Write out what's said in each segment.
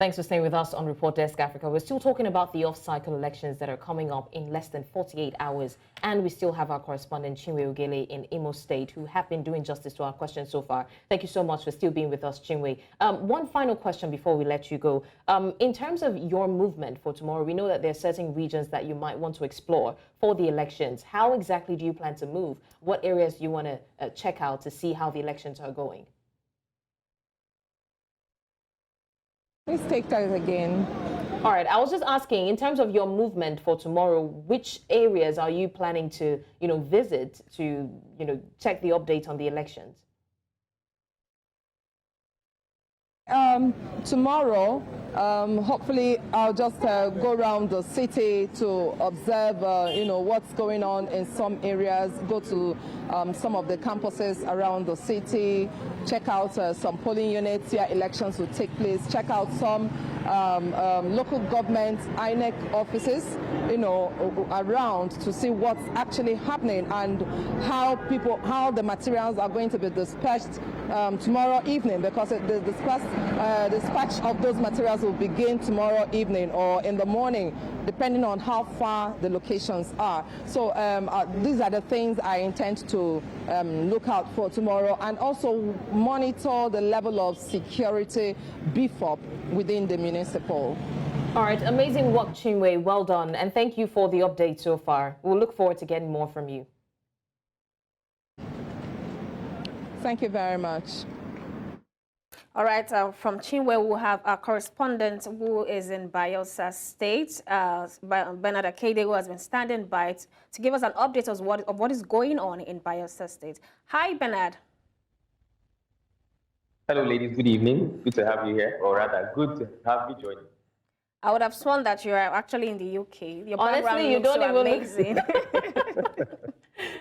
Thanks for staying with us on Report Desk Africa. We're still talking about the off-cycle elections that are coming up in less than 48 hours. And we still have our correspondent, Chinwe Ogele, in Imo State, who have been doing justice to our questions so far. Thank you so much for still being with us, Chinwe. One final question before we let you go. In terms of your movement for tomorrow, we know that there are certain regions that you might want to explore for the elections. How exactly do you plan to move? What areas do you want to check out to see how the elections are going? Please take that again. All right. I was just asking, in terms of your movement for tomorrow, which areas are you planning to, visit to, check the update on the elections? Tomorrow, hopefully, I'll just go around the city to observe, what's going on in some areas, go to some of the campuses around the city, check out some polling units where elections will take place, check out some local government INEC offices, around to see what's actually happening and how the materials are going to be dispatched tomorrow evening, because the dispatch of those materials will begin tomorrow evening or in the morning, depending on how far the locations are. So these are the things I intend to look out for tomorrow, and also monitor the level of security beef up within the municipal. All right, amazing work, Chinwe. Well done, and thank you for the update so far. We'll look forward to getting more from you. Thank you very much. All right, from Chinwe, we'll have our correspondent who is in Bayelsa State, Bernard Akede, who has been standing by to give us an update of what is going on in Bayelsa State. Hi, Bernard. Hello, ladies. Good evening. Good to have you here, or rather, good to have you joining. I would have sworn that you are actually in the UK. Your Honestly, you don't even amazing.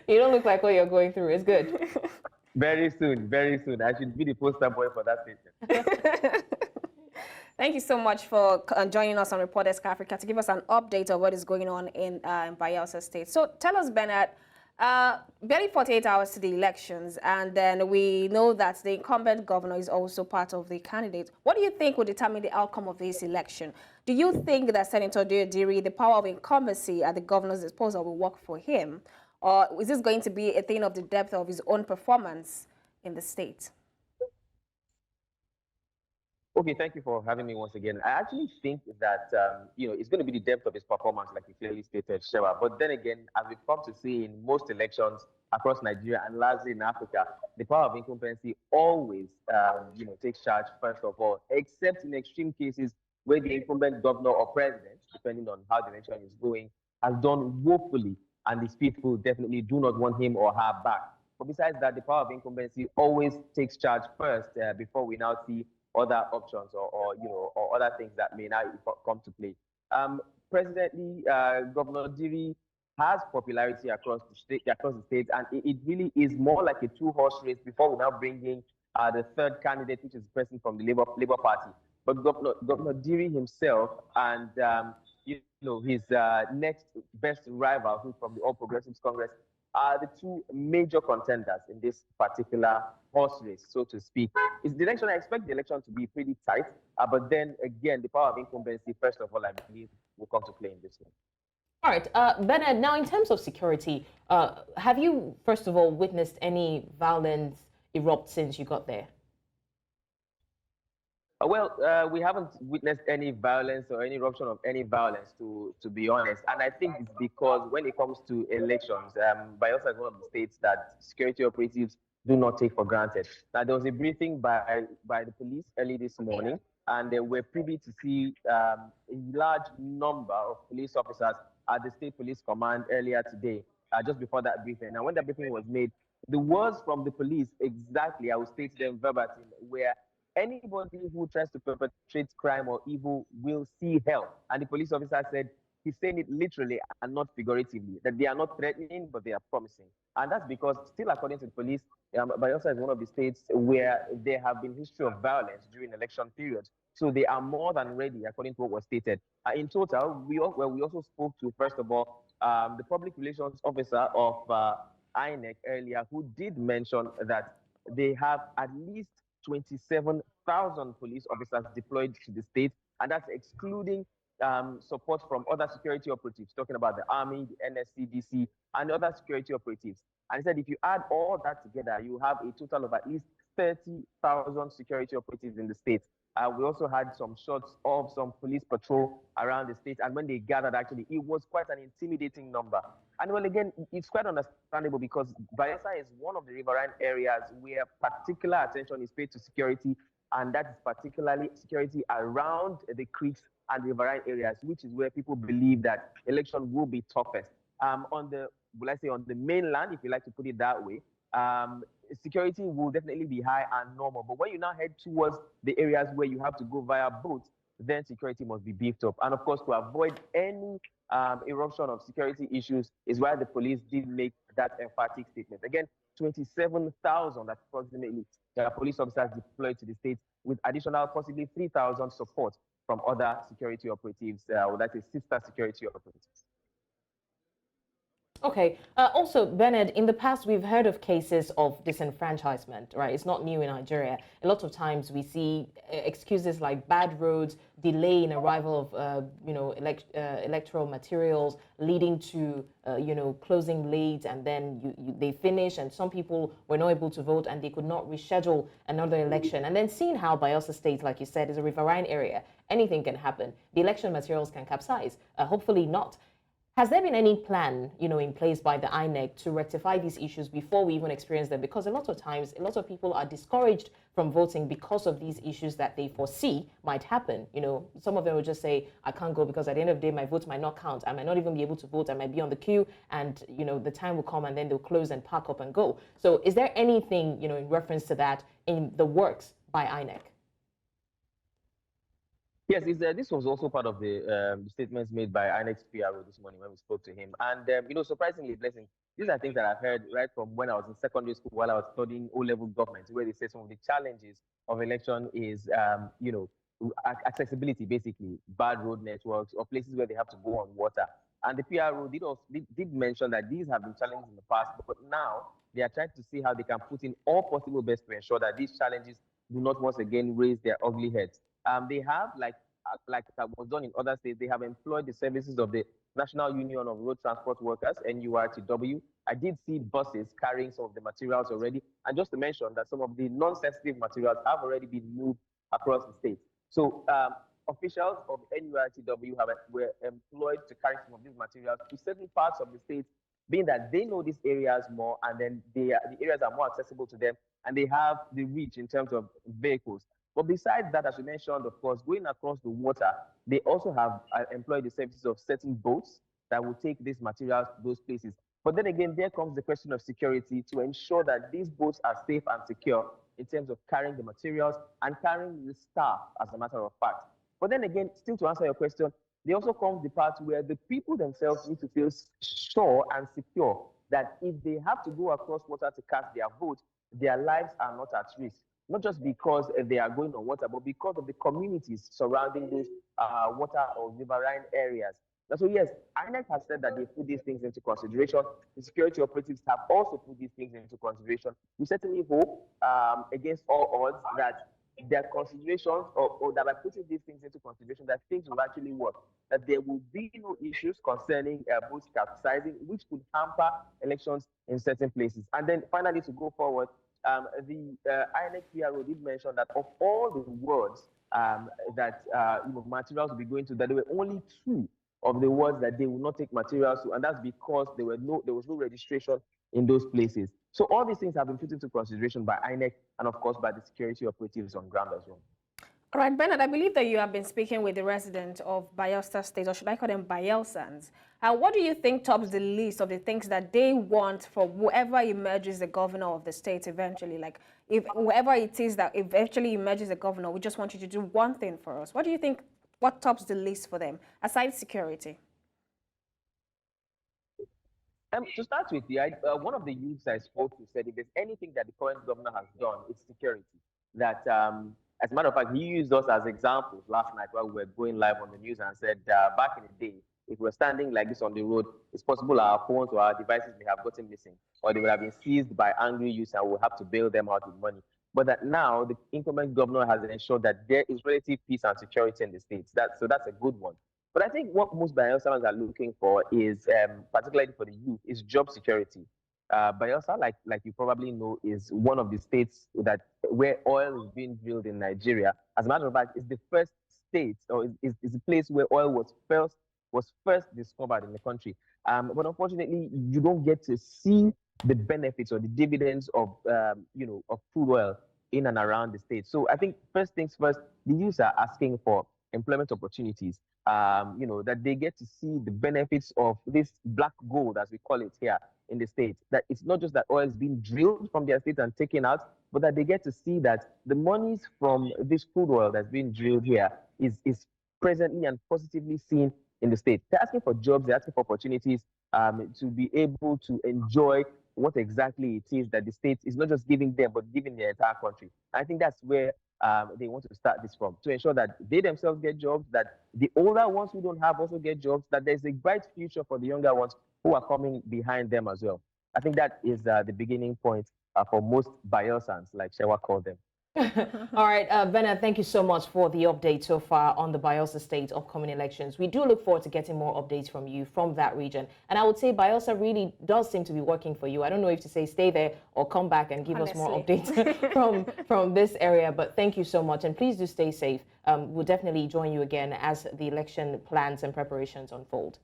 You don't look like what you're going through. It's good. Very soon, very soon. I should be the poster boy for that statement. Thank you so much for joining us on Report Desk Africa to give us an update of what is going on in Bayelsa State. So tell us, Bernard, barely 48 hours to the elections, and then we know that the incumbent governor is also part of the candidate. What do you think will determine the outcome of this election? Do you think that Senator Diri, the power of incumbency at the governor's disposal, will work for him? Or is this going to be a thing of the depth of his own performance in the state? Okay, thank you for having me once again. I actually think that, it's going to be the depth of his performance, like you clearly stated, Shewa. But then again, as we've come to see in most elections across Nigeria and largely in Africa, the power of incumbency always, takes charge first of all, except in extreme cases where the incumbent governor or president, depending on how the election is going, has done woefully, and these people definitely do not want him or her back. But besides that, the power of incumbency always takes charge first before we now see other options or other things that may now come to play. Presently, Governor Diri has popularity across the state, and it really is more like a two-horse race before we now bring in the third candidate, which is the person from the Labour Party. But Governor Diri himself and his next best rival, who's from the All Progressives Congress, are the two major contenders in this particular horse race, so to speak. It's the election. I expect the election to be pretty tight, but then again, the power of incumbency, first of all, I believe, will come to play in this one. All right, Bernard, now in terms of security, have you, first of all, witnessed any violence erupt since you got there? Well, we haven't witnessed any violence or any eruption of any violence, to be honest. And I think it's because when it comes to elections, Bayelsa is one of the states that security operatives do not take for granted. Now, there was a briefing by the police early this morning, and they were privy to see a large number of police officers at the State Police Command earlier today, just before that briefing. And when that briefing was made, the words from the police, exactly, I will state them verbatim, were, anybody who tries to perpetrate crime or evil will see hell. And the police officer said, he's saying it literally and not figuratively, that they are not threatening, but they are promising. And that's because, still according to the police, Bayelsa is one of the states where there have been history of violence during election periods. So they are more than ready, according to what was stated. In total, we also spoke to, first of all, the public relations officer of INEC earlier, who did mention that they have at least 27,000 police officers deployed to the state, and that's excluding support from other security operatives, talking about the Army, the NSCDC, and other security operatives. And he said if you add all that together, you have a total of at least 30,000 security operatives in the state. We also had some shots of some police patrol around the state, and when they gathered, actually, it was quite an intimidating number. And well, again, it's quite understandable because Bayelsa is one of the riverine areas where particular attention is paid to security, and that is particularly security around the creeks and riverine areas, which is where people believe that election will be toughest. On the mainland, if you like to put it that way, security will definitely be high and normal. But when you now head towards the areas where you have to go via boat, then security must be beefed up. And of course, to avoid any eruption of security issues is why the police did make that emphatic statement. Again, 27,000 approximately police officers deployed to the state, with additional possibly 3,000 support from other security operatives, or that is sister security operatives. Okay. Also, Bernard, in the past, we've heard of cases of disenfranchisement, right? It's not new in Nigeria. A lot of times we see excuses like bad roads, delay in arrival of, electoral materials, leading to, closing late, and then they finish, and some people were not able to vote, and they could not reschedule another election. And then seeing how Bayelsa State, like you said, is a riverine area, anything can happen. The election materials can capsize. Hopefully not. Has there been any plan, in place by the INEC to rectify these issues before we even experience them? Because a lot of times, a lot of people are discouraged from voting because of these issues that they foresee might happen. Some of them will just say, I can't go because at the end of the day, my vote might not count. I might not even be able to vote. I might be on the queue, and, the time will come and then they'll close and pack up and go. So is there anything, in reference to that in the works by INEC? Yes, this was also part of the statements made by INEC's PRO this morning when we spoke to him. And, surprisingly, Blessing, these are things that I've heard right from when I was in secondary school while I was studying O-level government, where they say some of the challenges of election is, accessibility, basically, bad road networks, or places where they have to go on water. And the PRO did mention that these have been challenges in the past, but now they are trying to see how they can put in all possible best to ensure that these challenges do not once again raise their ugly heads. They have, like that was done in other states, they have employed the services of the National Union of Road Transport Workers, NURTW. I did see buses carrying some of the materials already. And just to mention that some of the non-sensitive materials have already been moved across the state. So officials of NURTW were employed to carry some of these materials to certain parts of the state, being that they know these areas more, and then the areas are more accessible to them, and they have the reach in terms of vehicles. But besides that, as you mentioned, of course, going across the water, they also have employed the services of certain boats that will take these materials to those places. But then again, there comes the question of security to ensure that these boats are safe and secure in terms of carrying the materials and carrying the staff, as a matter of fact. But then again, still to answer your question, there also comes the part where the people themselves need to feel sure and secure that if they have to go across water to cast their vote, their lives are not at risk. Not just because they are going on water, but because of the communities surrounding those water or riverine areas. And so yes, INEC has said that they put these things into consideration. The security operatives have also put these things into consideration. We certainly hope, against all odds, that their considerations, or that by putting these things into consideration, that things will actually work, that there will be no issues concerning votes capsizing, which could hamper elections in certain places. And then finally, to go forward, the INEC PRO did mention that of all the wards that materials will be going to, that there were only 2 of the wards that they will not take materials to, and that's because there was no registration in those places. So all these things have been put into consideration by INEC and, of course, by the security operatives on ground as well. All right, Bernard, I believe that you have been speaking with the resident of Bayelsa State, or should I call them Bayelsans. What do you think tops the list of the things that they want for whoever emerges the governor of the state eventually? Like, if whoever it is that eventually emerges the governor, we just want you to do one thing for us. What do you think, what tops the list for them, aside security? To start with, one of the youths I spoke to said if there's anything that the current governor has done, it's security. That, as a matter of fact, he used us as examples last night while we were going live on the news and said, back in the day, if we were standing like this on the road, it's possible our phones or our devices may have gotten missing, or they would have been seized by angry youths and we'll have to bail them out with money. but that now the incumbent governor has ensured that there is relative peace and security in the states. So that's a good one. But I think what most Bayelsans are looking for is, particularly for the youth, is job security. Bayelsa, like you probably know, is one of the states that where oil is being drilled in Nigeria. As a matter of fact, it's the first state, or is the place where oil was first discovered in the country. But unfortunately, you don't get to see the benefits or the dividends of of crude oil in and around the state. So I think first things first, the youth are asking for employment opportunities. That they get to see the benefits of this black gold, as we call it here in the state. That it's not just that oil is being drilled from their state and taken out, but that they get to see that the monies from this crude oil that's being drilled here is presently and positively seen in the state. They're asking for jobs, they're asking for opportunities to be able to enjoy what exactly it is that the state is not just giving them, but giving the entire country. I think that's where they want to start this from, to ensure that they themselves get jobs, that the older ones who don't have also get jobs, that there's a bright future for the younger ones who are coming behind them as well. I think that is the beginning point for most Bayelsans, like Shewa called them. All right, Bernard, thank you so much for the update so far on the Bayelsa State upcoming elections. We do look forward to getting more updates from you from that region. And I would say Bayelsa really does seem to be working for you. I don't know if to say stay there or come back and give us more updates from this area, but thank you so much. And please do stay safe. We'll definitely join you again as the election plans and preparations unfold.